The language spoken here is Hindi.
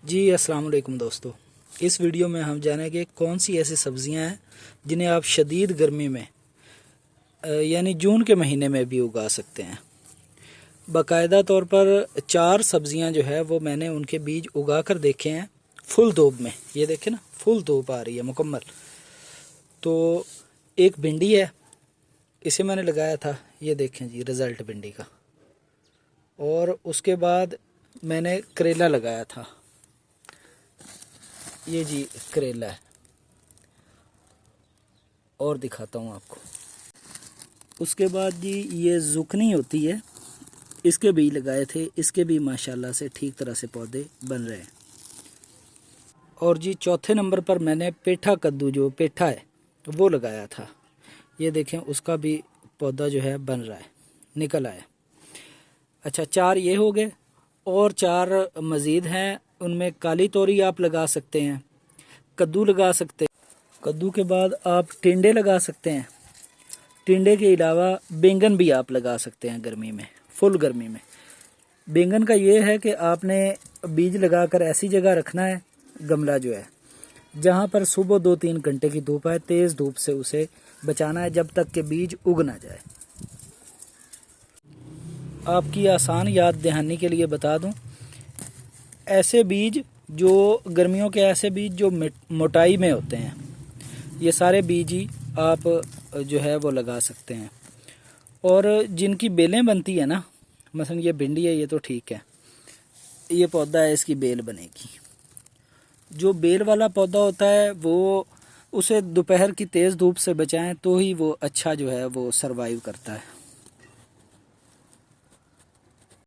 जी अस्सलाम वालेकुम दोस्तों। इस वीडियो में हम जानेंगे कौन सी ऐसी सब्ज़ियां हैं जिन्हें आप शदीद गर्मी में यानी जून के महीने में भी उगा सकते हैं। बाकायदा तौर पर 4 सब्ज़ियां जो है वो मैंने उनके बीज उगा कर देखे हैं फुल धूप में। ये देखें ना, फुल धूप आ रही है मुकम्मल। तो एक भिंडी है, इसे मैंने लगाया था, ये देखें जी रिज़ल्ट भिंडी का। और उसके बाद मैंने करेला लगाया था, ये जी करेला है। और दिखाता हूँ आपको। उसके बाद जी ये जुकनी होती है, इसके बीज लगाए थे, इसके भी माशाल्लाह से ठीक तरह से पौधे बन रहे हैं। और जी चौथे नंबर पर मैंने पेठा कद्दू, जो पेठा है वो लगाया था। ये देखें, उसका भी पौधा जो है बन रहा है, निकल आया। अच्छा, 4 ये हो गए और 4 मज़ीद हैं। उनमें काली तोरी आप लगा सकते हैं, कद्दू लगा सकते हैं। कद्दू के बाद आप टिंडे लगा सकते हैं। टिंडे के अलावा बैंगन भी आप लगा सकते हैं गर्मी में, फुल गर्मी में। बैंगन का ये है कि आपने बीज लगाकर ऐसी जगह रखना है, गमला जो है, जहाँ पर सुबह 2-3 घंटे की धूप है। तेज़ धूप से उसे बचाना है जब तक कि बीज उग ना जाए। आपकी आसान याद दहानी के लिए बता दूं, ऐसे बीज जो गर्मियों के ऐसे बीज जो मोटाई में होते हैं, ये सारे बीज ही आप जो है वो लगा सकते हैं। और जिनकी बेलें बनती है ना, मसलन ये भिंडी है, ये तो ठीक है, ये पौधा है, इसकी बेल बनेगी। जो बेल वाला पौधा होता है वो, उसे दोपहर की तेज़ धूप से बचाएं तो ही वो अच्छा जो है वो सरवाइव करता है।